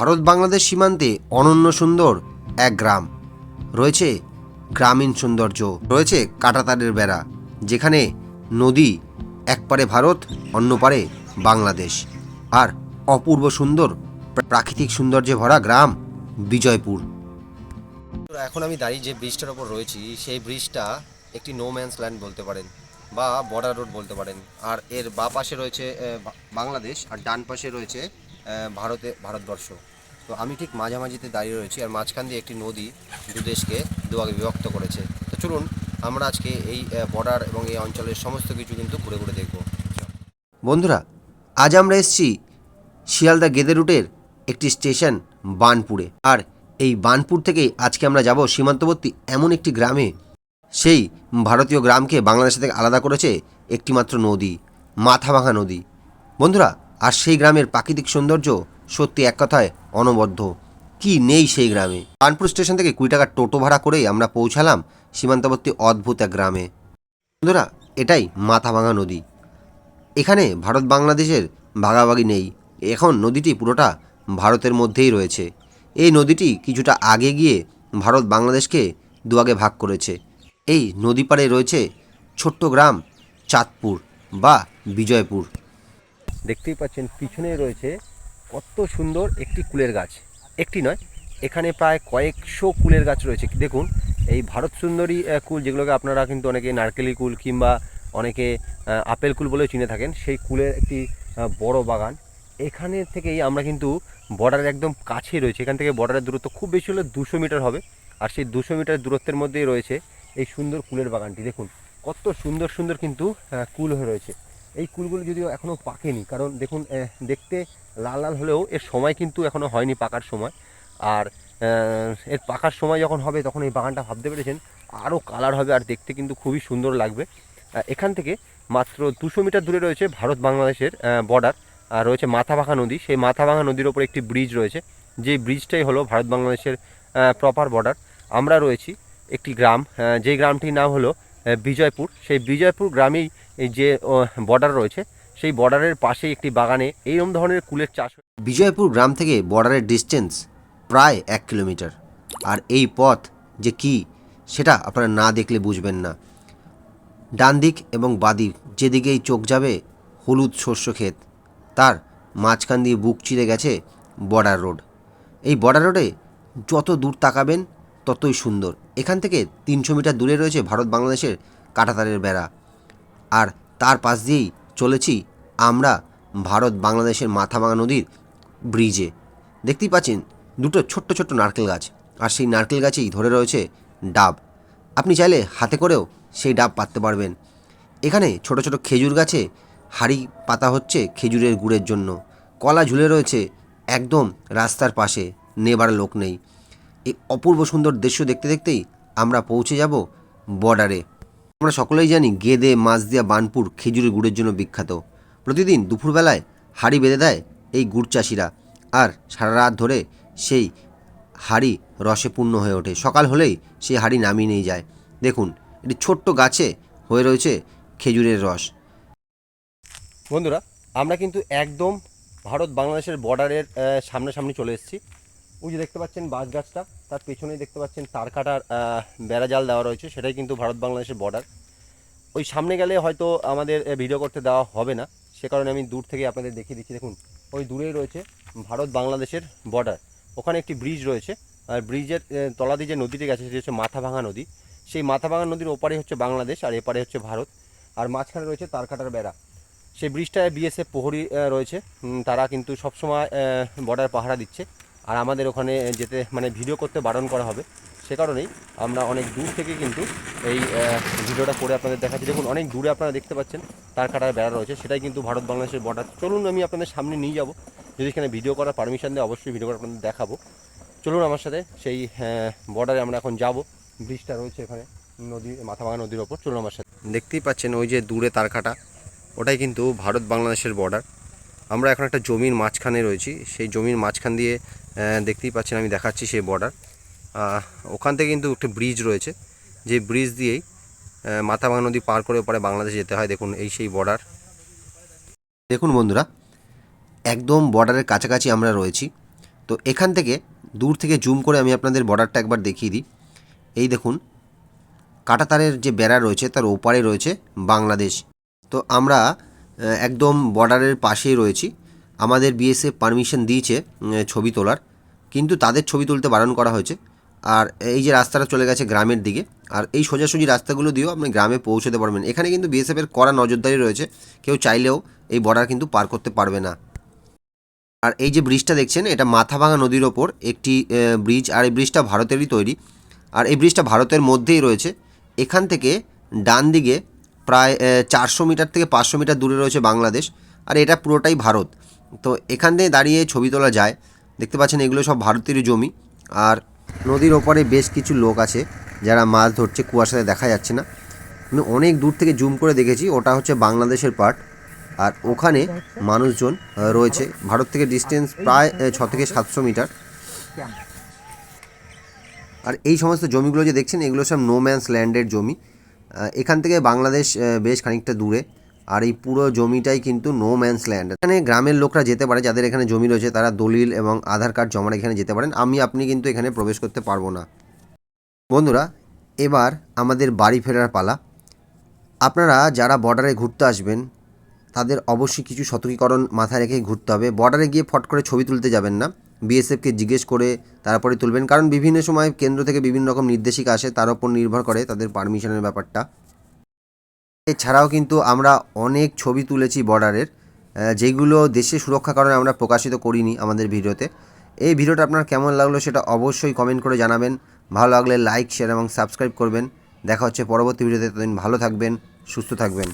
ভারত বাংলাদেশ সীমান্তে অনন্য সুন্দর এক গ্রাম রয়েছে। গ্রামীণ সৌন্দর্য রয়েছে, কাঁটাতারের বেড়া, যেখানে নদী এক পারে ভারত, অন্য পারে বাংলাদেশ, আর অপূর্ব সুন্দর প্রাকৃতিক সৌন্দর্যে ভরা গ্রাম বিজয়পুর। এখন আমি দাঁড়িয়ে যে ব্রিজটার ওপর রয়েছি, সেই ব্রিজটা একটি নো ম্যানস ল্যান্ড বলতে পারেন, বা বর্ডার রোড বলতে পারেন। আর এর বাঁ পাশে রয়েছে বাংলাদেশ, আর ডান পাশে রয়েছে ভারতবর্ষ। তো আমি ঠিক মাঝামাঝিতে দাঁড়িয়ে রয়েছি, আর মাঝখান দিয়ে একটি নদী দু দেশকে দুভাগে বিভক্ত করেছে। তো চলুন আমরা আজকে এই বর্ডার এবং এই অঞ্চলের সমস্ত কিছু কিন্তু ঘুরে ঘুরে দেখব। বন্ধুরা, আজ আমরা এসেছি শিয়ালদা গেদে রুটের একটি স্টেশন বানপুরে। আর এই বানপুর থেকেই আজকে আমরা যাব সীমান্তবর্তী এমন একটি গ্রামে। সেই ভারতীয় গ্রামকে বাংলাদেশ থেকে আলাদা করেছে একটিমাত্র নদী, মাথাভাঙা নদী। বন্ধুরা, আর সেই গ্রামের প্রাকৃতিক সৌন্দর্য সত্যি এক কথায় অনবদ্য। কি নেই সেই গ্রামে। বানপুর স্টেশন থেকে 20 টাকার টোটো ভাড়া করেই আমরা পৌঁছালাম সীমান্তবর্তী অদ্ভুত এক গ্রামে। বন্ধুরা, এটাই মাথাভাঙা নদী। এখানে ভারত বাংলাদেশের ভাগাভাগি নেই। এখন নদীটি পুরোটা ভারতের মধ্যেই রয়েছে। এই নদীটি কিছুটা আগে গিয়ে ভারত বাংলাদেশকে দুভাগে ভাগ করেছে। এই নদী পাড়ে রয়েছে ছোট্ট গ্রাম চাঁদপুর বা বিজয়পুর। দেখতেই পাচ্ছেন পিছনে রয়েছে কত সুন্দর একটি কুলের গাছ। একটি নয়, এখানে প্রায় কয়েকশো কুলের গাছ রয়েছে। দেখুন, এই ভারত সুন্দরী কুল, যেগুলোকে আপনারা কিন্তু অনেকে নারকেলি কুল কিংবা অনেকে আপেল কুল বলেও চিনে থাকেন, সেই কুলের একটি বড় বাগান। এখানে থেকেই আমরা কিন্তু বর্ডারের একদম কাছে রয়েছে। এখান থেকে বর্ডারের দূরত্ব খুব বেশি হলে 200 মিটার হবে। আর সেই 200 মিটার দূরত্বের মধ্যেই রয়েছে এই সুন্দর কুলের বাগানটি। দেখুন কত সুন্দর সুন্দর কিন্তু কুল হয়ে রয়েছে। এই কুলগুলো যদিও এখনও পাকেনি, কারণ দেখুন দেখতে লাল লাল হলেও এর সময় কিন্তু এখনও হয়নি পাকার সময়। আর এর পাকার সময় যখন হবে তখন এই বাগানটা ভাবতে পেরেছেন আরও কালার হবে, আর দেখতে কিন্তু খুবই সুন্দর লাগবে। এখান থেকে মাত্র 200 মিটার দূরে রয়েছে ভারত বাংলাদেশের বর্ডার। আর রয়েছে মাথাভাঙা নদী। সেই মাথাভাঙা নদীর ওপর একটি ব্রিজ রয়েছে, যেই ব্রিজটাই হলো ভারত বাংলাদেশের প্রপার বর্ডার। আমরা রয়েছি একটি গ্রাম, যেই গ্রামটির নাম হলো বিজয়পুর। সেই বিজয়পুর গ্রামেই যে বর্ডার রয়েছে, সেই বর্ডারের পাশেই একটি বাগানে এইরকম ধরনের কুলের চাষ। বিজয়পুর গ্রাম থেকে বর্ডারের ডিস্টেন্স প্রায় 1 কিলোমিটার। আর এই পথ যে কি, সেটা আপনারা না দেখলে বুঝবেন না। ডান দিক এবং বাদিক যেদিকেই চোখ যাবে হলুদ শস্য ক্ষেত, তার মাঝখান দিয়ে বুক চিরে গেছে বর্ডার রোড। এই বর্ডার রোডে যত দূর তাকাবেন ততই সুন্দর। এখান থেকে 300 মিটার দূরে রয়েছে ভারত বাংলাদেশের কাঁটাতারের বেড়া। আর তার পাশ দিয়েই চলেছি আমরা ভারত বাংলাদেশের মাথাভাঙা নদীর ব্রিজে। দেখতেই পাচ্ছেন দুটো ছোট্ট ছোট্ট নারকেল গাছ, আর সেই নারকেল গাছেই ধরে রয়েছে ডাব। আপনি চাইলে হাতে করেও সেই ডাব পাততে পারবেন। এখানে ছোট ছোট খেজুর গাছে হাঁড়ি পাতা হচ্ছে খেজুরের গুড়ের জন্য। কলা ঝুলে রয়েছে একদম রাস্তার পাশে, নেবার লোক নেই। এই অপূর্ব সুন্দর দৃশ্য দেখতে দেখতেই আমরা পৌঁছে যাব বর্ডারে। আমরা সকলেই জানি গেদে, মাছদিয়া, বানপুর খেজুরের গুড়ের জন্য বিখ্যাত। প্রতিদিন দুপুরবেলায় হাঁড়ি বেঁধে দেয় এই গুড় চাষিরা, আর সারা রাত ধরে সেই হাঁড়ি রসে পূর্ণ হয়ে ওঠে। সকাল হলেই সেই হাঁড়ি নামিয়ে নিয়ে যায়। দেখুন, এটি ছোট্ট গাছে হয়ে রয়েছে খেজুরের রস। বন্ধুরা, আমরা কিন্তু একদম ভারত বাংলাদেশের বর্ডারের সামনাসামনি চলে এসেছি। ওই যে দেখতে পাচ্ছেন বাঁশ গাছটা, তার পেছনেই দেখতে পাচ্ছেন তার কাটার বেড়া জাল দেওয়া রয়েছে, সেটাই কিন্তু ভারত বাংলাদেশের বর্ডার। ওই সামনে গেলে হয়তো আমাদের ভিডিও করতে দেওয়া হবে না, সে কারণে আমি দূর থেকে আপনাদের দেখিয়ে দিচ্ছি। দেখুন, ওই দূরেই রয়েছে ভারত বাংলাদেশের বর্ডার। ওখানে একটি ব্রিজ রয়েছে, আর ব্রিজের তলা দিয়ে যে নদীটি গেছে সেটি হচ্ছে মাথাভাঙা নদী। সেই মাথাভাঙা নদীর ওপারে হচ্ছে বাংলাদেশ, আর এপারে হচ্ছে ভারত, আর মাঝখানে রয়েছে তার কাটার বেড়া। সেই ব্রিজটায় বিএসএফ প্রহরী রয়েছে, তারা কিন্তু সবসময় বর্ডার পাহারা দিচ্ছে। আর আমাদের ওখানে যেতে মানে ভিডিও করতে বারণ করা হবে, সে কারণেই আমরা অনেক দূর থেকে কিন্তু এই ভিডিওটা করে আপনাদের দেখাচ্ছি। দেখুন, অনেক দূরে আপনারা দেখতে পাচ্ছেন তার কাটার বেড়া রয়েছে, সেটাই কিন্তু ভারত বাংলাদেশের বর্ডার। চলুন আমি আপনাদের সামনে নিয়ে যাব, যদি এখানে ভিডিও করার পারমিশন দেয় অবশ্যই ভিডিও করে আপনাদের দেখাবো। চলুন আমার সাথে, সেই বর্ডারে আমরা এখন যাব। ব্রিজটা রয়েছে এখানে নদী, মাথাভাঙা নদীর ওপর। চলুন আমার সাথে। দেখতেই পাচ্ছেন ওই যে দূরে তার কাটা, ওটাই কিন্তু ভারত বাংলাদেশের বর্ডার। আমরা এখন একটা জমির মাঝখানে রয়েছি। সেই জমির মাঝখান দিয়ে দেখতেই পাচ্ছেন আমি দেখাচ্ছি সেই বর্ডার। ওখান থেকে কিন্তু একটা ব্রিজ রয়েছে, যে ব্রিজ দিয়েই মাথাভাঙা নদী পার করে ওপারে বাংলাদেশ যেতে হয়। দেখুন, এই সেই বর্ডার। দেখুন বন্ধুরা, একদম বর্ডারের কাছাকাছি আমরা রয়েছি। তো এখান থেকে দূর থেকে জুম করে আমি আপনাদের বর্ডারটা একবার দেখিয়ে দিই। এই দেখুন, কাঁটাতারের যে বেড়া রয়েছে তার ওপারে রয়েছে বাংলাদেশ। তো আমরা একদম বর্ডারের পাশেই রয়েছি। আমাদের বিএসএফ পারমিশন দিয়েছে ছবি তোলার, কিন্তু তাদের ছবি তুলতে বারণ করা হয়েছে। আর এই যে রাস্তাটা চলে গেছে গ্রামের দিকে, আর এই সোজাসুজি রাস্তাগুলো দিয়েও আপনি গ্রামে পৌঁছতে পারবেন। এখানে কিন্তু বিএসএফের কড়া নজরদারি রয়েছে, কেউ চাইলেও এই বর্ডার কিন্তু পার করতে পারবে না। আর এই যে ব্রিজটা দেখছেন, এটা মাথাভাঙা নদীর ওপর একটি ব্রিজ, আর এই ব্রিজটা ভারতেরই তৈরি, আর এই ব্রিজটা ভারতের মধ্যেই রয়েছে। এখান থেকে ডান দিকে প্রায় 400 মিটার থেকে 500 মিটার দূরে রয়েছে বাংলাদেশ, আর এটা পুরোটাই ভারত। তো এখান থেকে দাঁড়িয়ে ছবি তোলা যায়। দেখতে পাচ্ছেন এগুলো সব ভারতেরই জমি। আর নদীর ওপরে বেশ কিছু লোক আছে যারা মাছ ধরছে, কুয়াশাতে দেখা যাচ্ছে না। আমি অনেক দূর থেকে জুম করে দেখেছি, ওটা হচ্ছে বাংলাদেশের পার্ট, আর ওখানে মানুষজন রয়েছে। ভারত থেকে ডিস্টেন্স প্রায় 6 থেকে 700 মিটার। আর এই সমস্ত জমিগুলো যে দেখছেন, এগুলো সব নো ম্যানস ল্যান্ডের জমি। এখান থেকে বাংলাদেশ বেশ খানিকটা দূরে, আর এই পুরো জমিটাই কিন্তু নো ম্যানস ল্যান্ড। এখানে গ্রামের লোকরা যেতে পারে, যাদের এখানে জমি রয়েছে তারা দলিল এবং আধার কার্ড জমা রেখে এখানে যেতে পারেন। আপনি কিন্তু এখানে প্রবেশ করতে পারবো না। বন্ধুরা, এবার আমাদের বাড়ি ফেরার পালা। আপনারা যারা বর্ডারে ঘুরতে আসবেন তাদের অবশ্যই কিছু সতর্কীকরণ মাথায় রেখেই ঘুরতে হবে। বর্ডারে গিয়ে ফট করে ছবি তুলতে যাবেন না, বিএসএফকে জিজ্ঞেস করে তারপরে তুলবেন, কারণ বিভিন্ন সময় কেন্দ্র থেকে বিভিন্ন রকম নির্দেশিকা আসে, তার উপর নির্ভর করে তাদের পারমিশনের ব্যাপারটা। এছাড়াও কিন্তু আমরা অনেক ছবি তুলেছি বর্ডারের, যেগুলো দেশের সুরক্ষা কারণে আমরা প্রকাশিত করিনি আমাদের ভিডিওতে। এই ভিডিওটা আপনার কেমন লাগলো সেটা অবশ্যই কমেন্ট করে জানাবেন। ভালো লাগলে লাইক, শেয়ার এবং সাবস্ক্রাইব করবেন। দেখা হচ্ছে পরবর্তী ভিডিওতে। ততদিন ভালো থাকবেন, সুস্থ থাকবেন।